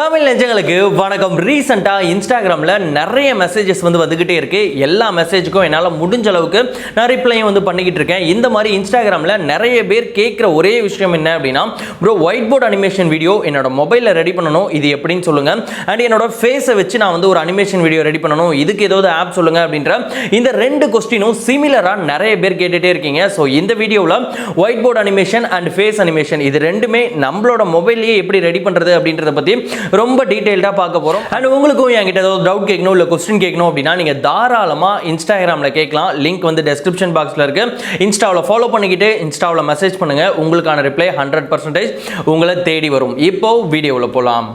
தமிழ் நெஞ்சங்களுக்கு வணக்கம். ரீசெண்டா இன்ஸ்டாகிராம்ல நிறைய மெசேஜஸ் வந்துகிட்டே இருக்கு. எல்லா மெசேஜுக்கும் என்னால முடிஞ்ச அளவுக்கு நான் ரிப்ளையும் பண்ணிக்கிட்டு இருக்கேன். இந்த மாதிரி இன்ஸ்டாகிராம்ல நிறைய பேர் கேட்குற ஒரே விஷயம் என்ன அப்படின்னா, bro white board animation video என்னோட மொபைலில் ரெடி பண்ணணும், இது எப்படின்னு சொல்லுங்க. அண்ட் என்னோட ஃபேஸை வச்சு நான் ஒரு அனிமேஷன் வீடியோ ரெடி பண்ணணும், இதுக்கு ஏதாவது ஆப் சொல்லுங்க அப்படின்ற இந்த ரெண்டு கொஸ்டினும் சிமிலராக நிறைய பேர் கேட்டுட்டே இருக்கீங்க. ஸோ இந்த வீடியோவில் white board animation and face animation இது ரெண்டுமே நம்மளோட மொபைல்லேயே எப்படி ரெடி பண்ணுறது அப்படின்றத பற்றி ரொம்ப டீடைல்டாக பார்க்க போகிறோம். அண்ட் உங்களுக்கும் என்கிட்ட ஏதாவது டவுட் கேட்கணும் இல்லை கொஸ்டின் கேட்கணும் அப்படின்னா நீங்கள் தாராளமாக இன்ஸ்டாகிராமில் கேட்கலாம். லிங்க் டெஸ்கிரிப்ஷன் பாக்ஸில் இருக்கு. இன்ஸ்டாவில் ஃபாலோ பண்ணிக்கிட்டு இன்ஸ்டாவில் மெசேஜ் பண்ணுங்க. உங்களுக்கான ரிப்ளை 100% உங்களை தேடி வரும். இப்போ வீடியோவில் போகலாம்.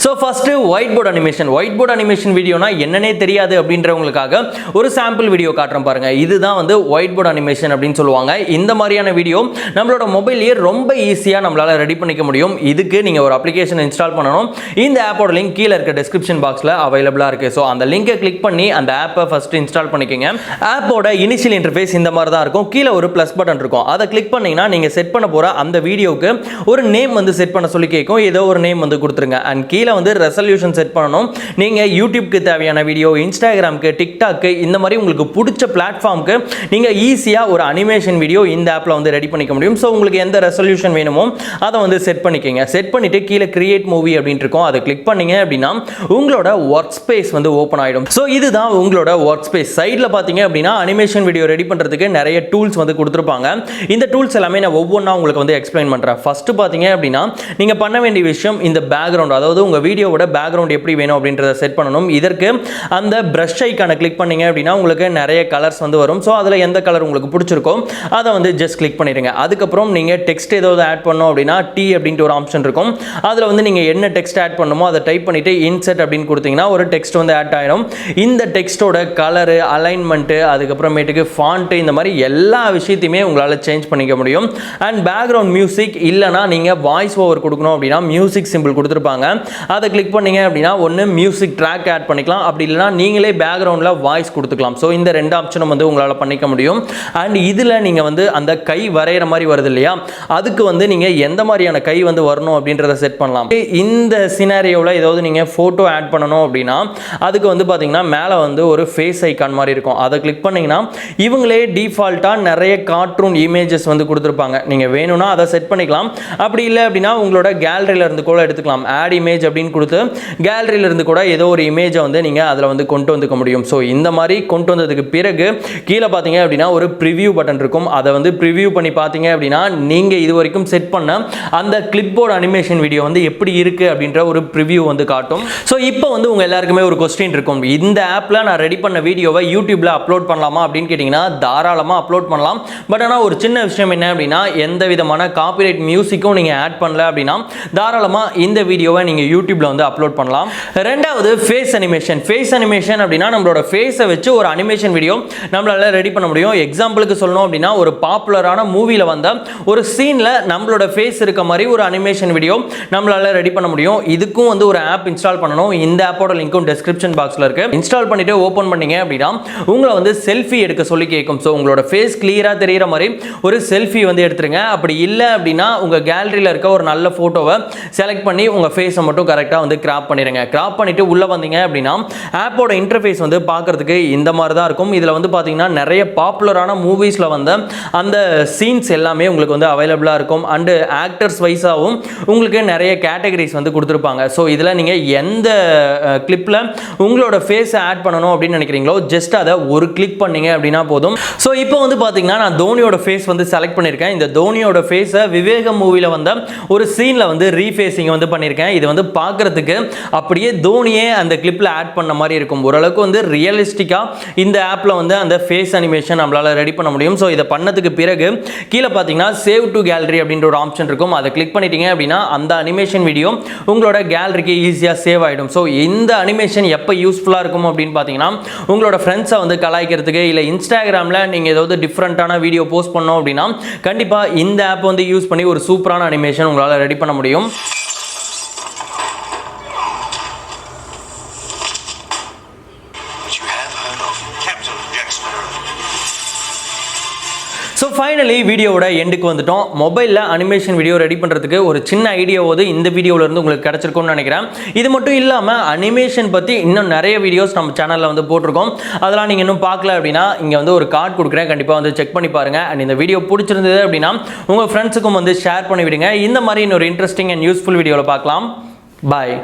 So first white board animation வீடியோனா என்னன்னே தெரியாது அப்படின்றவங்களுக்காக ஒரு சாம்பிள் வீடியோ காட்டுறேன் பாருங்க. இதுதான் ஒயிட் போர்டு அனிமேஷன் அப்படின்னு சொல்லுவாங்க. இந்த மாதிரியான வீடியோ நம்மளோட மொபைல்லேயே ரொம்ப ஈஸியாக நம்மளால ரெடி பண்ணிக்க முடியும். இதுக்கு நீங்க ஒரு அப்ளிகேஷன் இன்ஸ்டால் பண்ணணும். இந்த ஆப்போட லிங்க் கீழே இருக்க டெஸ்கிரிப்ஷன் பாக்ஸில் அவைலபிளாக இருக்கு. ஸோ அந்த லிங்கை கிளிக் பண்ணி அந்த ஆப்பை ஃபர்ஸ்ட் இன்ஸ்டால் பண்ணிக்கோங்க. ஆப்போட இனிஷியல் இன்டர்ஃபேஸ் இந்த மாதிரி தான் இருக்கும். கீழே ஒரு ப்ளஸ் பட்டன் இருக்கும். அதை கிளிக் பண்ணீங்கன்னா நீங்க செட் பண்ண போற அந்த வீடியோக்கு ஒரு நேம் செட் பண்ண சொல்லி கேட்கும். ஏதோ ஒரு நேம் கொடுத்துருங்க. அண்ட் கீழே ரெசல்யூஷன் செட் பண்ணணும். நீங்க யூடியூப்க்கு தேவையான வீடியோ, இன்ஸ்டாகிராம்க்கு, டிக்டாக்கு, இந்த மாதிரி உங்களுக்கு பிடிச்ச பிளாட்ஃபார்முக்கு நீங்க ஈஸியா ஒரு அனிமேஷன் வீடியோ இந்த ஆப்ல ரெடி பண்ணிக்க முடியும். ஸோ உங்களுக்கு எந்த ரெசல்யூஷன் வேணுமோ அதை செட் பண்ணிக்கங்க. செட் பண்ணிட்டு கீழே கிரியேட் மூவி அப்படின்ட்டு இருக்கும். அதை கிளிக் பண்ணீங்க அப்படின்னா உங்களோட ஒர்க் ஸ்பேஸ் ஓப்பன் ஆயிடும். ஸோ இதுதான் உங்களோட ஒர்க் ஸ்பேஸ். சைடில் பார்த்தீங்க அப்படின்னா அனிமேஷன் வீடியோ ரெடி பண்றதுக்கு நிறைய டூல்ஸ் கொடுத்துருப்பாங்க. இந்த டூல்ஸ் எல்லாமே நான் ஒவ்வொன்றா உங்களுக்கு எக்ஸ்பிளைன் பண்றேன். ஃபர்ஸ்ட் பார்த்தீங்க அப்படின்னா நீங்க பண்ண வேண்டிய விஷயம் இந்த பேக்ரவுண்ட், அதாவது உங்க வீடியோவோட பேக்ரவுண்ட் எப்படி வேணும் அப்படின்றத செட் பண்ணணும். இதற்கு அந்த பிரஷ் ஐகானை கிளிக் பண்ணீங்க அப்படின்னா உங்களுக்கு நிறைய கலர்ஸ் வரும். ஸோ அதில் எந்த கலர் உங்களுக்கு பிடிச்சிருக்கோ அதை ஜஸ்ட் கிளிக் பண்ணிடுங்க. அதுக்கப்புறம் நீங்கள் டெக்ஸ்ட் ஏதாவது ஆட் பண்ணணும் அப்படின்னா டி அப்படின்ட்டு ஒரு ஆப்ஷன் இருக்கும். அதில் நீங்கள் என்ன டெக்ஸ்ட் ஆட் பண்ணணுமோ அதை டைப் பண்ணிட்டு இன்செர்ட் அப்படின்னு கொடுத்தீங்கன்னா ஒரு டெக்ஸ்ட் ஆட் ஆகிடும். இந்த டெக்ஸ்டோட கலரு, அலைன்மெண்ட்டு, அதுக்கப்புறமேட்டுக்கு ஃபாண்ட்டு, இந்த மாதிரி எல்லா விஷயத்தையுமே உங்களால் சேஞ்ச் பண்ணிக்க முடியும். அண்ட் பேக்ரவுண்ட் மியூசிக் இல்லைனா நீங்கள் வாய்ஸ் ஓவர் கொடுக்கணும் அப்படின்னா மியூசிக் சிம்பிள் கொடுத்துருப்பாங்க. அதை கிளிக் பண்ணீங்க அப்படின்னா ஒன்று மியூசிக் ட்ராக் ஆட் பண்ணிக்கலாம், அப்படி இல்லைனா நீங்களே பேக்ரவுண்டில் வாய்ஸ் கொடுத்துக்கலாம். ஸோ இந்த ரெண்டு ஆப்ஷனும் உங்களால் பண்ணிக்க முடியும். அண்ட் இதில் நீங்கள் அந்த கை வரைகிற மாதிரி வருது இல்லையா, அதுக்கு நீங்கள் எந்த மாதிரியான கை வரணும் அப்படின்றத செட் பண்ணலாம். இந்த சினாரியோவில் ஏதாவது நீங்கள் ஃபோட்டோ ஆட் பண்ணணும் அப்படின்னா அதுக்கு பார்த்தீங்கன்னா மேலே ஒரு ஃபேஸ் ஐக்கான் மாதிரி இருக்கும். அதை கிளிக் பண்ணீங்கன்னா இவங்களே டிஃபால்ட்டாக நிறைய கார்ட்டூன் இமேஜஸ் கொடுத்துருப்பாங்க. நீங்கள் வேணும்னா அதை செட் பண்ணிக்கலாம். அப்படி இல்லை அப்படின்னா உங்களோட கேலரியில இருந்து கூட எடுத்துக்கலாம். ஆட் இமேஜ் அப்படின்னு கொடுத்து கேலரியில இருந்து கூட ஏதோ ஒரு இமேஜை நீங்க அதில் கொண்டு வந்துக்க முடியும். ஸோ இந்த மாதிரி கொண்டு வந்ததுக்கு பிறகு கீழே பார்த்தீங்க அப்படின்னா ஒரு ப்ரிவியூ பட்டன் இருக்கும். அதை ப்ரிவியூ பண்ணி பார்த்தீங்க அப்படின்னா நீங்க இது வரைக்கும் செட் பண்ண அந்த கிளிப்போர்ட் அனிமேஷன் வீடியோ எப்படி இருக்கு அப்படின்ற ஒரு ப்ரிவியூ காட்டும். ஸோ இப்போ உங்க எல்லாருக்குமே ஒரு கொஸ்டின் இருக்கும், இந்த ஆப்ல நான் ரெடி பண்ண வீடியோவை யூடியூப்ல அப்லோட் பண்ணலாமா அப்படின்னு கேட்டீங்கன்னா தாராளமாக அப்லோட் பண்ணலாம். பட் ஆனால் ஒரு சின்ன விஷயம் என்ன அப்படின்னா எந்த விதமான காப்பிரைட் மியூசிக்கும் நீங்க ஆட் பண்ணல அப்படின்னா தாராளமாக இந்த வீடியோவை நீங்க யூடியூப்ல அப்லோட் பண்ணலாம். ரெண்டாவது ஃபேஸ் அனிமேஷன் அப்படின்னா நம்மளோட ஃபேஸை வச்சு ஒரு அனிமேஷன் வீடியோ நம்மளால ரெடி பண்ண முடியும். எக்ஸாம்பிளுக்கு சொல்லணும் அப்படின்னா ஒரு பாப்புலரான மூவில வந்த ஒரு சீன்ல நம்மளோட ஃபேஸ் இருக்க மாதிரி ஒரு அனிமேஷன் வீடியோ நம்மளால ரெடி பண்ண முடியும். இதுக்கும் ஒரு ஆப் இன்ஸ்டால் பண்ணணும். இந்த ஆப்போட லிங்க்கும் டெஸ்கிரிப்ஷன் பாக்ஸ்ல இருக்கு. இன்ஸ்டால் பண்ணிட்டு ஓபன் பண்ணீங்க அப்படின்னா உங்களை செல்ஃபி எடுக்க சொல்லி கேட்கும். ஸோ உங்களோட ஃபேஸ் கிளியரா தெரியுற மாதிரி ஒரு செல்ஃபி எடுத்துருங்க. அப்படி இல்லை அப்படின்னா உங்க கேலரியில இருக்க ஒரு நல்ல போட்டோவை செலக்ட் பண்ணி உங்க ஃபேஸை மட்டும் கரெக்டா கிராப் பண்ணிடுங்க. கிராப் பண்ணிட்டு உள்ள வந்தீங்க அப்படின்னா ஆப்போட இன்டர்ஃபேஸ் பார்க்கிறதுக்கு இந்த மாதிரி தான் இருக்கும். இதுல பாத்தீங்கன்னா நிறைய பாப்புலரான மூவிஸ்ல வந்த அந்த சீன்ஸ் எல்லாமே உங்களுக்கு அவைலபிளா இருக்கும். அண்ட் ஆக்டர்ஸ் வைஸாவும் உங்களுக்கு நிறைய கேட்டகரிஸ் கொடுத்துருப்பாங்க. ஸோ இதுல நீங்க எந்த கிளிப்ல உங்களோட ஃபேஸை ஆட் பண்ணணும் அப்படின்னு நினைக்கிறீங்களோ ஜஸ்ட் அதை ஒரு கிளிக் பண்ணீங்க அப்படின்னா போதும். ஸோ இப்போ பாத்தீங்கன்னா நான் தோனியோட ஃபேஸ் செலக்ட் பண்ணியிருக்கேன். இந்த தோனியோட ஃபேஸை விவேகம் மூவில வந்த ஒரு சீன்ல ரீஃபேசிங் பண்ணியிருக்கேன். இது பார்க்கறதுக்கு அப்படியே தோனியே அந்த கிளிப்ல ஆட் பண்ண மாதிரி இருக்கும். ஓரளவுக்கு ரியலிஸ்டிக்கா இந்த ஆப்ல அந்த ஃபேஸ் அனிமேஷன் நம்மளால ரெடி பண்ண முடியும். ஸோ இதை பண்ணதுக்கு பிறகு கீழே பார்த்தீங்கன்னா சேவ் டு கேலரி அப்படின்ற ஒரு ஆப்ஷன் இருக்கும். அதை கிளிக் பண்ணிட்டீங்க அப்படின்னா அந்த அனிமேஷன் வீடியோ உங்களோட கேலரிக்கு ஈஸியாக சேவ் ஆகிடும். ஸோ இந்த அனிமேஷன் எப்போ யூஸ்ஃபுல்லாக இருக்கும் அப்படின்னு பார்த்தீங்கன்னா உங்களோட ஃப்ரெண்ட்ஸை கலாய்க்கிறதுக்கு, இல்லை இன்ஸ்டாகிராமில் நீங்கள் ஏதாவது டிஃப்ரெண்ட்டான வீடியோ போஸ்ட் பண்ணோம் அப்படின்னா கண்டிப்பாக இந்த ஆப் யூஸ் பண்ணி ஒரு சூப்பரான அனிமேஷன் உங்களால் ரெடி பண்ண முடியும். ஸோ ஃபைனலி வீடியோவோட எண்டுக்கு வந்துட்டோம். மொபைலில் அனிமேஷன் வீடியோ ரெடி பண்ணுறதுக்கு ஒரு சின்ன ஐடியாவது இந்த வீடியோவிலேருந்து உங்களுக்கு கிடச்சிருக்கும்னு நினைக்கிறேன். இது மட்டும் இல்லாமல் அனிமேஷன் பற்றி இன்னும் நிறைய வீடியோஸ் நம்ம சேனலில் வந்து போட்டிருக்கோம். அதெல்லாம் நீங்கள் இன்னும் பார்க்கல அப்படின்னா இங்கே வந்து ஒரு கார்டு கொடுக்குறேன், கண்டிப்பாக வந்து செக் பண்ணி பாருங்கள். அண்ட் இந்த வீடியோ பிடிச்சிருந்தது அப்படின்னா உங்கள் ஃப்ரெண்ட்ஸுக்கும் வந்து ஷேர் பண்ணி விடுங்க. இந்த மாதிரி இன்னொரு இன்ட்ரெஸ்டிங் அண்ட் யூஸ்ஃபுல் வீடியோவில் பார்க்கலாம். பாய்.